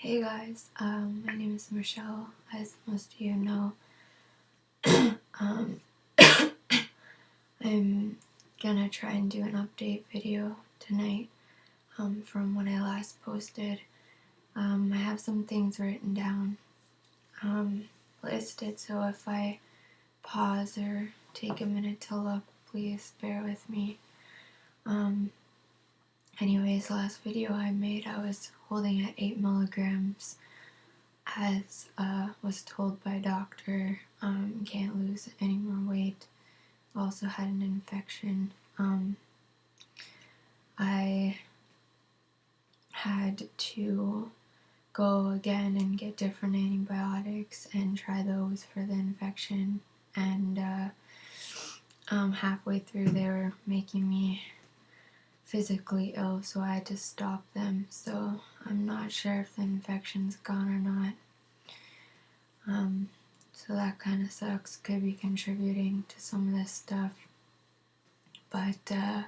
Hey guys, my name is Michelle. As most of you know, um, I'm gonna try and do an update video tonight from when I last posted. I have some things written down, listed, so if I pause or take a minute to look, please bear with me. Anyways, last video I made, I was holding at 8 milligrams as was told by doctor. Can't lose any more weight. Also had an infection. I had to go again and get different antibiotics and try those for the infection, and halfway through they were making me physically ill, so I had to stop them. So I'm not sure if the infection's gone or not. So that kind of sucks. Could be contributing to some of this stuff. But I'm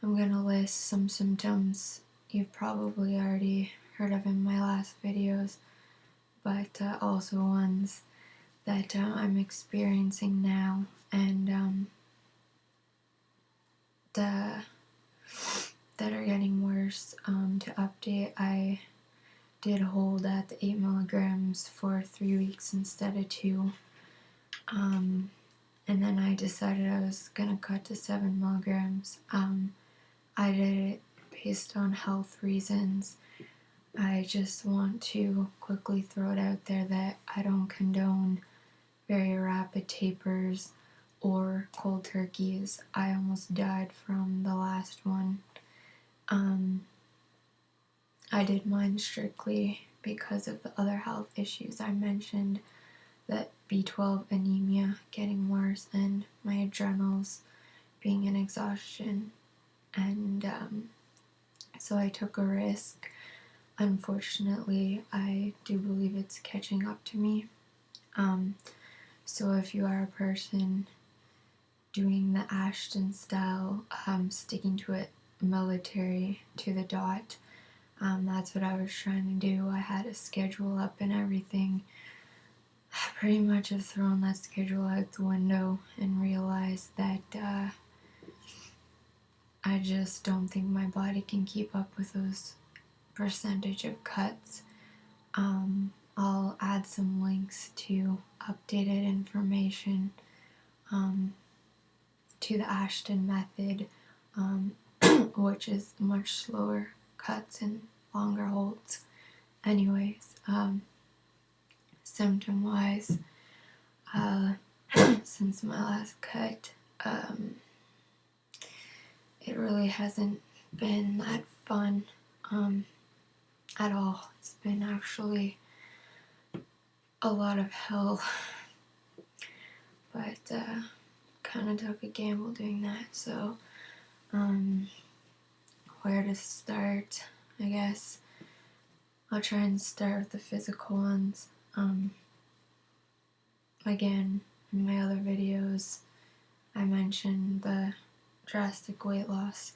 gonna list some symptoms you've probably already heard of in my last videos, but also ones that I'm experiencing now, and that are getting worse. To update, I did hold at the 8 milligrams for 3 weeks instead of 2. And then I decided I was gonna cut to 7 milligrams. I did it based on health reasons. I just want to quickly throw it out there that I don't condone very rapid tapers or cold turkeys. I almost died from the last one. I did mine strictly because of the other health issues I mentioned, that B12 anemia getting worse and my adrenals being in exhaustion, and so I took a risk. Unfortunately, I do believe it's catching up to me. So if you are a person doing the Ashton style, sticking to it military to the dot, that's what I was trying to do. I had a schedule up and everything. I pretty much have thrown that schedule out the window and realized that I just don't think my body can keep up with those percentage of cuts. I'll add some links to updated information to the Ashton method, which is much slower cuts and longer holds. Anyways, symptom wise, since my last cut, it really hasn't been that fun at all. It's been actually a lot of hell, but kind of took a gamble doing that. So where to start? I guess I'll try and start with the physical ones. Again, in my other videos I mentioned the drastic weight loss.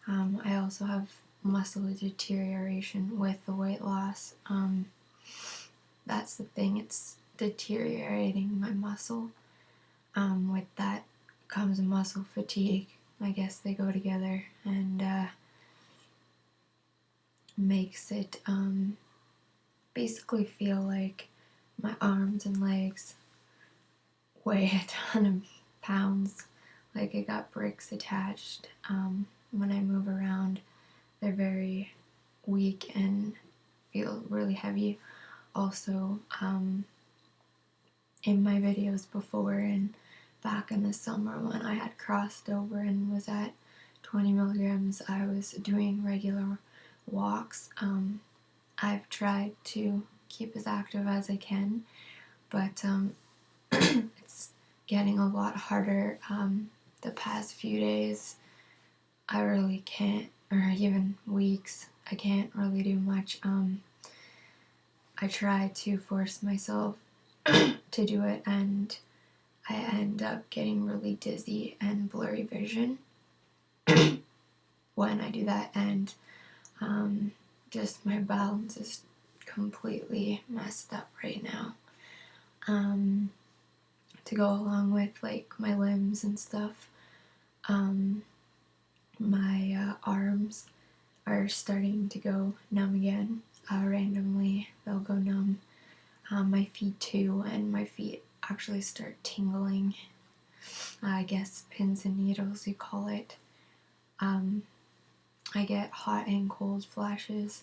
I also have muscle deterioration with the weight loss. That's the thing, it's deteriorating my muscle. With that comes muscle fatigue. I guess they go together, and makes it basically feel like my arms and legs weigh a ton of pounds, like I got bricks attached. When I move around, they're very weak and feel really heavy. Also, in my videos before and back in the summer when I had crossed over and was at 20 milligrams, I was doing regular walks. I've tried to keep as active as I can, but it's getting a lot harder. The past few days I really can't, or even weeks, I can't really do much. I try to force myself to do it, and I end up getting really dizzy and blurry vision when I do that, and just my balance is completely messed up right now. To go along with like my limbs and stuff, my arms are starting to go numb again. Randomly they'll go numb. My feet too, and my feet actually start tingling. I guess pins and needles you call it. I get hot and cold flashes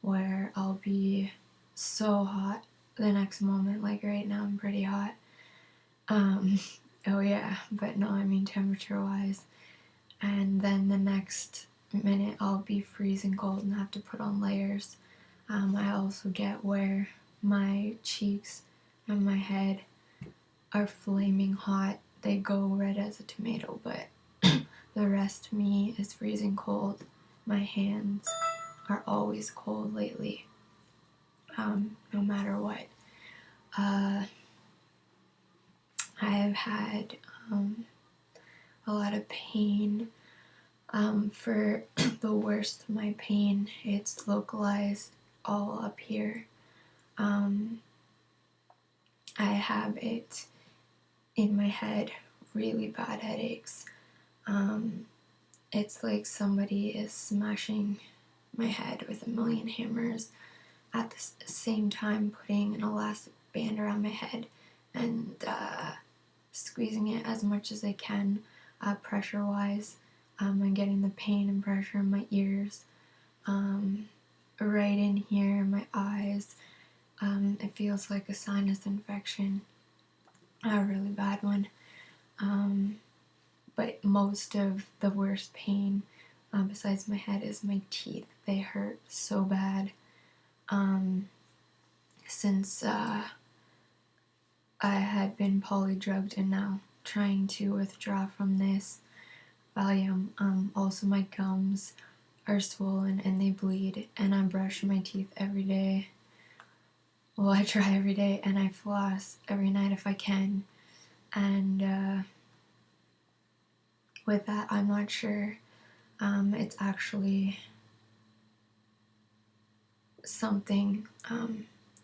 where I'll be so hot the next moment, like right now I'm pretty hot. Oh yeah, but no, I mean temperature wise. And then the next minute I'll be freezing cold and have to put on layers. I also get where my cheeks and my head are flaming hot. They go red as a tomato, but the rest of me is freezing cold. My hands are always cold lately, no matter what. I have had a lot of pain. For the worst of my pain, it's localized all up here. I have it in my head, really bad headaches. It's like somebody is smashing my head with a million hammers at the same time, putting an elastic band around my head and squeezing it as much as they can, pressure wise. I'm getting the pain and pressure in my ears, right in here in my eyes. It feels like a sinus infection, a really bad one. But most of the worst pain, besides my head, is my teeth. They hurt so bad. Since I had been polydrugged and now trying to withdraw from this Valium, also my gums are swollen and they bleed, and I brush my teeth every day. Well, I try every day, and I floss every night if I can. And with that, I'm not sure. It's actually something,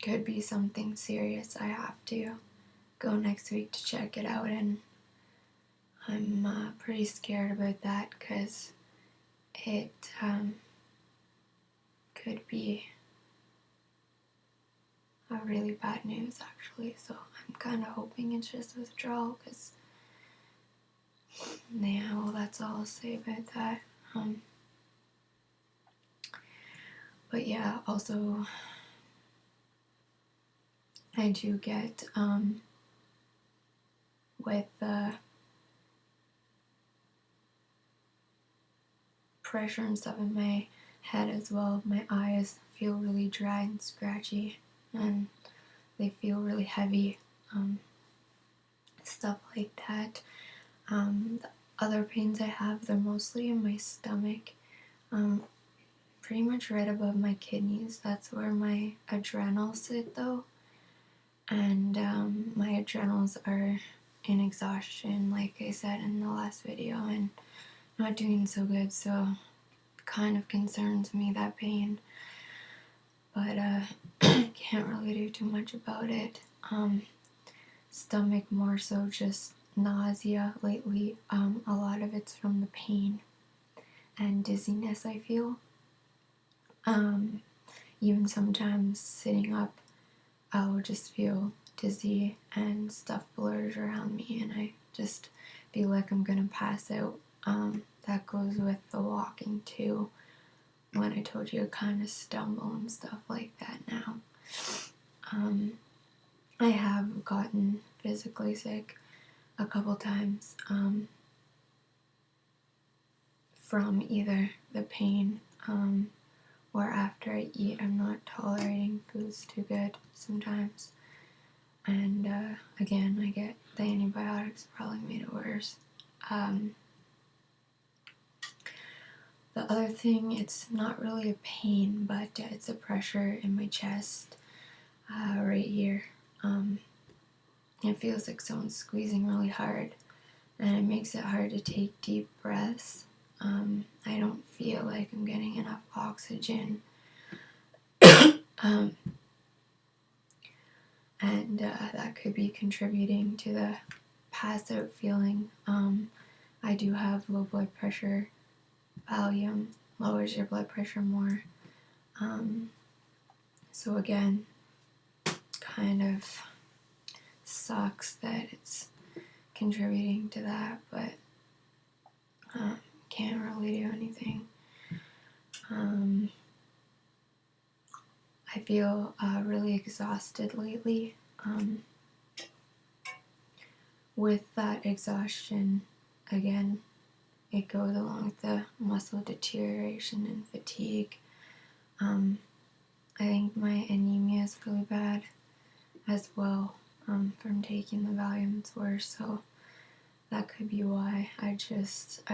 could be something serious. I have to go next week to check it out, and I'm pretty scared about that because it could be a really bad news actually. So I'm kind of hoping it's just withdrawal, because yeah, well, that's all I'll say about that. But yeah, also I do get with the pressure and stuff in my head as well, my eyes feel really dry and scratchy, and they feel really heavy, stuff like that. The other pains I have, they're mostly in my stomach, pretty much right above my kidneys. That's where my adrenals sit though, and my adrenals are in exhaustion, like I said in the last video, and not doing so good, so it kind of concerns me, that pain, but can't really do too much about it. Stomach more so just nausea lately. A lot of it's from the pain and dizziness I feel. Even sometimes sitting up, I'll just feel dizzy and stuff blurs around me, and I just feel like I'm gonna pass out. That goes with the walking too, when I told you I kind of stumble and stuff like that now. I have gotten physically sick a couple times, from either the pain, or after I eat. I'm not tolerating foods too good sometimes, and again, I get the antibiotics probably made it worse. The other thing, it's not really a pain, but it's a pressure in my chest, right here. It feels like someone's squeezing really hard, and it makes it hard to take deep breaths. I don't feel like I'm getting enough oxygen. and that could be contributing to the passed out feeling. I do have low blood pressure. Valium lowers your blood pressure more. So again, kind of sucks that it's contributing to that, but can't really do anything. I feel really exhausted lately. With that exhaustion, again, it goes along with the muscle deterioration and fatigue. I think my anemia is really bad as well from taking the Valiums worse, so that could be why. I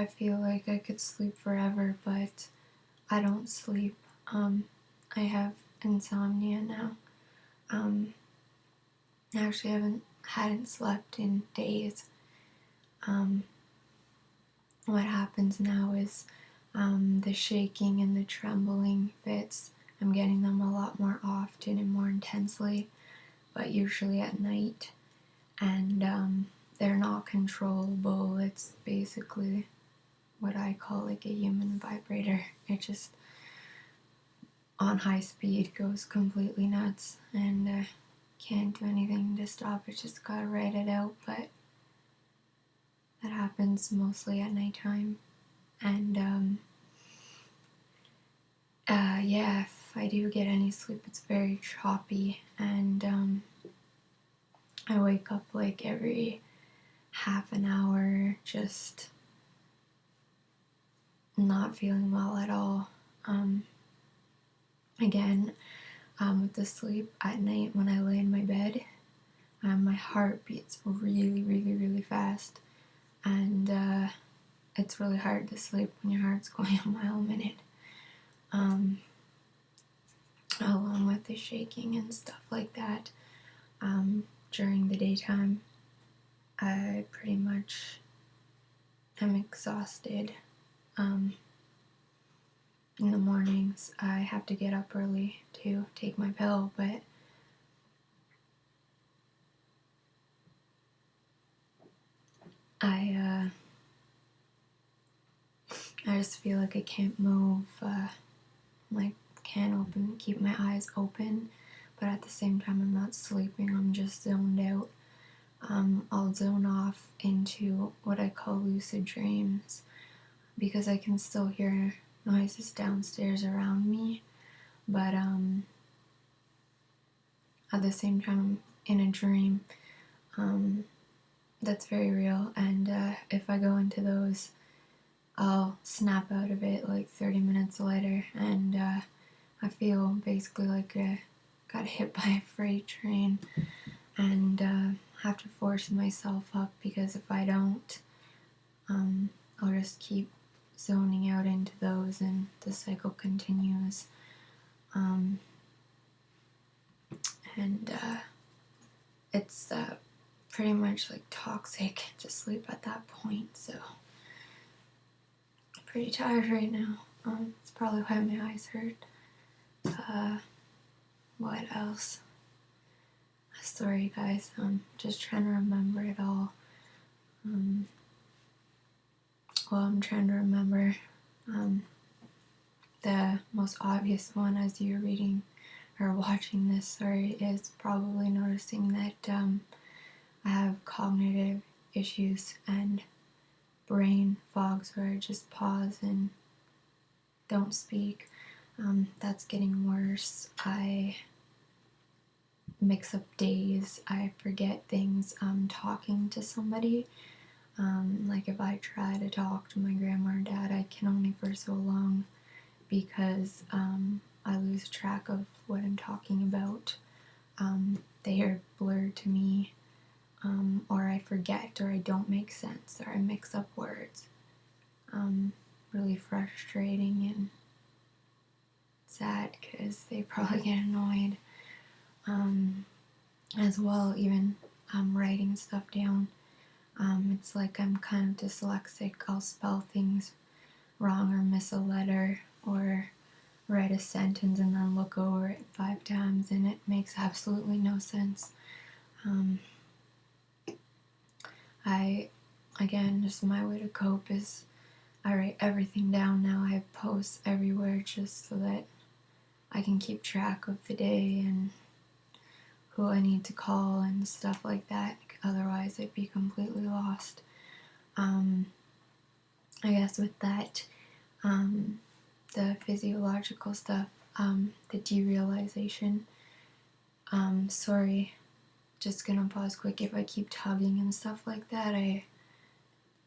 feel like I could sleep forever, but I don't sleep. I have insomnia now. Actually, hadn't slept in days. What happens now is the shaking and the trembling fits. I'm getting them a lot more often and more intensely, but usually at night. And they're not controllable. It's basically what I call like a human vibrator. It just, on high speed, goes completely nuts, and can't do anything to stop it. Just gotta write it out, but that happens mostly at nighttime. And yeah, if I do get any sleep, it's very choppy, and I wake up like every half an hour, just not feeling well at all. Again, with the sleep at night when I lay in my bed, my heart beats really, really, really fast, and it's really hard to sleep when your heart's going a mile a minute. Along with the shaking and stuff like that. During the daytime, I pretty much am exhausted. In the mornings, I have to get up early to take my pill, but I just feel like I can't move, like can't keep my eyes open, but at the same time I'm not sleeping, I'm just zoned out. I'll zone off into what I call lucid dreams, because I can still hear noises downstairs around me, but at the same time I'm in a dream that's very real, and if I go into those, I'll snap out of it like 30 minutes later, and I feel basically like I got hit by a freight train, and have to force myself up, because if I don't, I'll just keep zoning out into those, and the cycle continues. And it's pretty much like toxic to sleep at that point, so I'm pretty tired right now. It's probably why my eyes hurt. What else? Sorry guys, I'm just trying to remember it all. I'm trying to remember the most obvious one as you're reading or watching this story is probably noticing that I have cognitive issues and brain fogs where I just pause and don't speak. That's getting worse. I mix up days. I forget things. I'm talking to somebody. Like if I try to talk to my grandma or dad, I can only for so long, because I lose track of what I'm talking about. They are blurred to me, or I forget, or I don't make sense, or I mix up words. Really frustrating and sad, because they probably get annoyed. As well, even writing stuff down. It's like I'm kind of dyslexic. I'll spell things wrong or miss a letter, or write a sentence and then look over it 5 times and it makes absolutely no sense. Again, just my way to cope is I write everything down now. I post everywhere just so that I can keep track of the day and who I need to call and stuff like that. Otherwise, I'd be completely lost. I guess with that, the physiological stuff, the derealization. Sorry, just gonna pause quick. If I keep tugging and stuff like that, I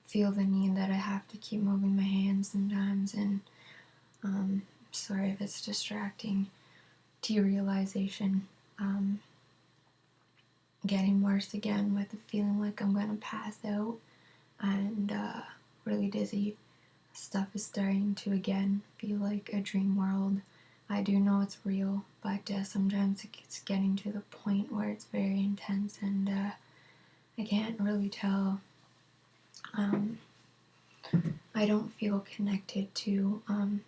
feel the need that I have to keep moving my hands sometimes, and sorry if it's distracting. Derealization, getting worse again with the feeling like I'm gonna pass out and really dizzy. Stuff is starting to again feel like a dream world. I do know it's real, but sometimes it's getting to the point where it's very intense and I can't really tell. I don't feel connected to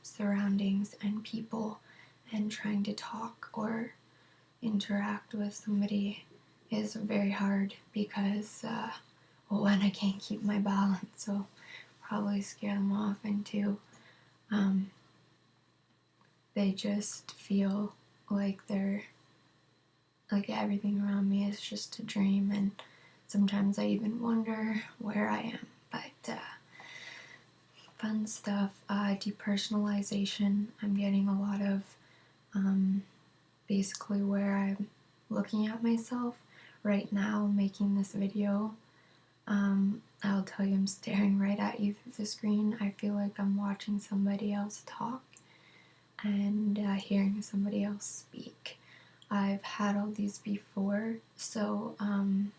surroundings and people, and trying to talk or interact with somebody is very hard because, one, I can't keep my balance, so probably scare them off, and two, they just feel like everything around me is just a dream, and sometimes I even wonder where I am. But fun stuff, depersonalization. I'm getting a lot of basically where I'm looking at myself right now making this video. I'll tell you, I'm staring right at you through the screen. I feel like I'm watching somebody else talk and hearing somebody else speak. I've had all these before, so I'm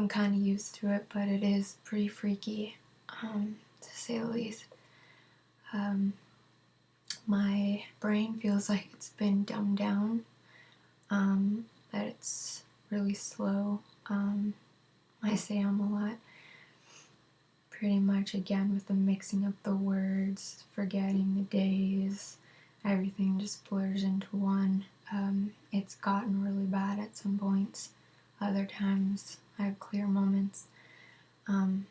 kind of used to it, but it is pretty freaky, to say the least. My brain feels like it's been dumbed down, that it's really slow. I say a lot, pretty much, again, with the mixing up the words, forgetting the days, everything just blurs into one. It's gotten really bad at some points. Other times I have clear moments. I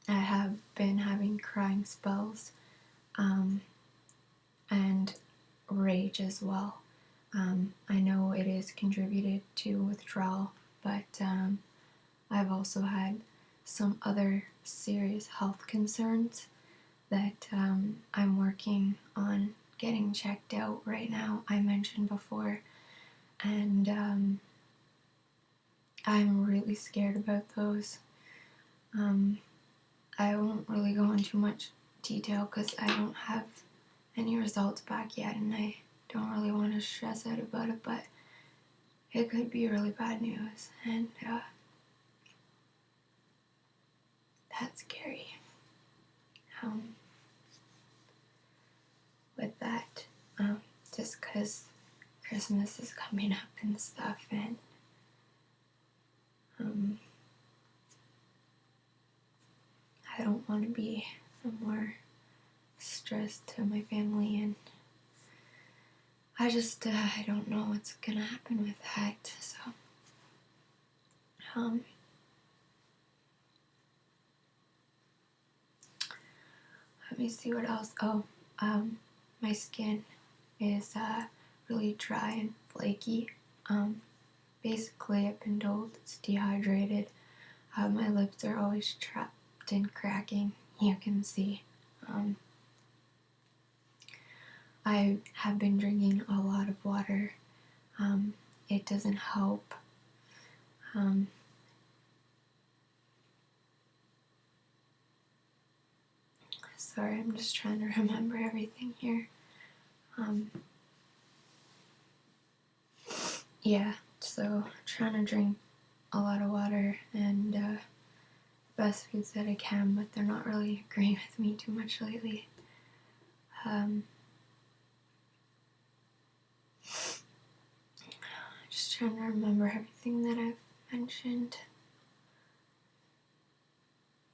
have been having crying spells, and rage as well. I know it is contributed to withdrawal, but I've also had some other serious health concerns that I'm working on getting checked out right now, I mentioned before, and I'm really scared about those. I won't really go into much detail because I don't have any results back yet, and I don't really want to stress out about it, but it could be really bad news, and that's scary. With that, just because Christmas is coming up and stuff, and I don't want to be more stressed to my family, and I just I don't know what's gonna happen with that. So let me see what else. My skin is really dry and flaky. Basically, I've been told it's dehydrated. My lips are always trapped and cracking. You can see. I have been drinking a lot of water. It doesn't help. Sorry, I'm just trying to remember everything here. Yeah, so trying to drink a lot of water and best foods that I can, but they're not really agreeing with me too much lately. Just trying to remember everything that I've mentioned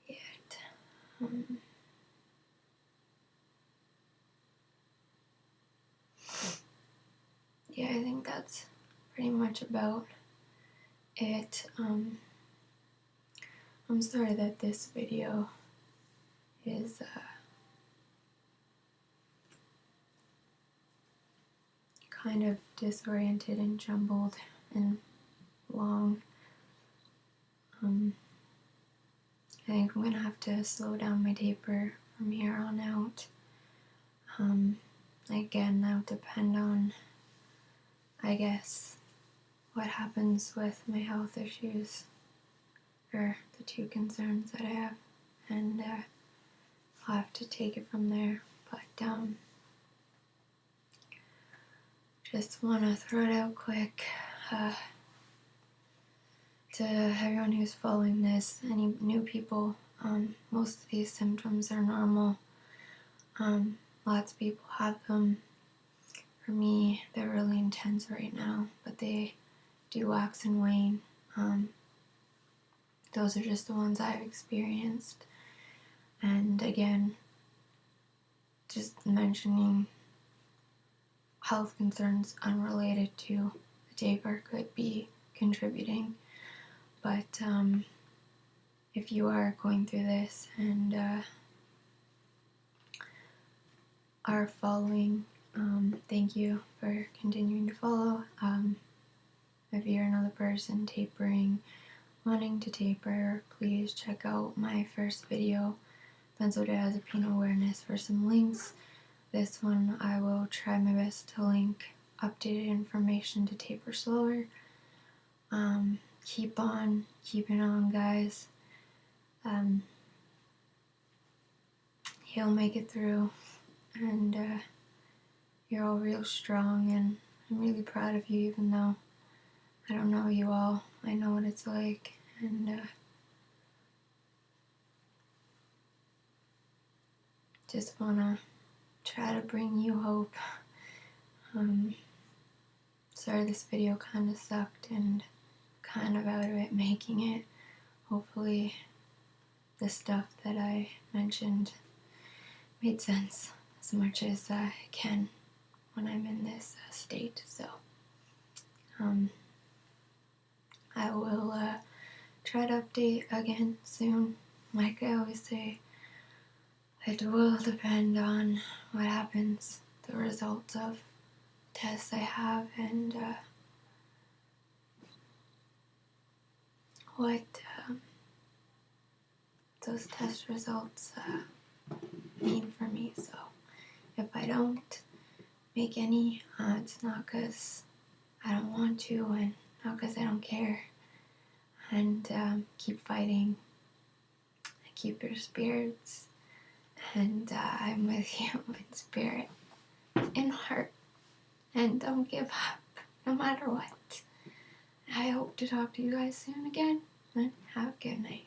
yet. Yeah, I think that's pretty much about it. I'm sorry that this video is kind of disoriented and jumbled and long. I think I'm gonna have to slow down my taper from here on out. Again, that'll depend on, I guess, what happens with my health issues, or the two concerns that I have, and I'll have to take it from there. But just want to throw it out quick to everyone who's following this, any new people. Most of these symptoms are normal. Lots of people have them. For me, they're really intense right now, but they do wax and wane. Those are just the ones I've experienced. And again, just mentioning health concerns unrelated to the taper could be contributing. But if you are going through this and are following, thank you for continuing to follow. If you're another person tapering, wanting to taper, please check out my first video, benzodiazepine awareness, for some links. This one I will try my best to link updated information to taper slower. Keep on keeping on, guys. You'll make it through, and you're all real strong, and I'm really proud of you, even though I don't know you all. I know what it's like, and just wanna try to bring you hope. Sorry this video kind of sucked and kind of out of it making it. Hopefully the stuff that I mentioned made sense as much as I can when I'm in this state. So I will try to update again soon. Like I always say, it will depend on what happens, the results of tests I have, and what those test results mean for me. So if I don't make any, it's not because I don't want to, and not because I don't care. And keep fighting, keep your spirits, and I'm with you in spirit, in heart, and don't give up no matter what. I hope to talk to you guys soon again, and have a good night.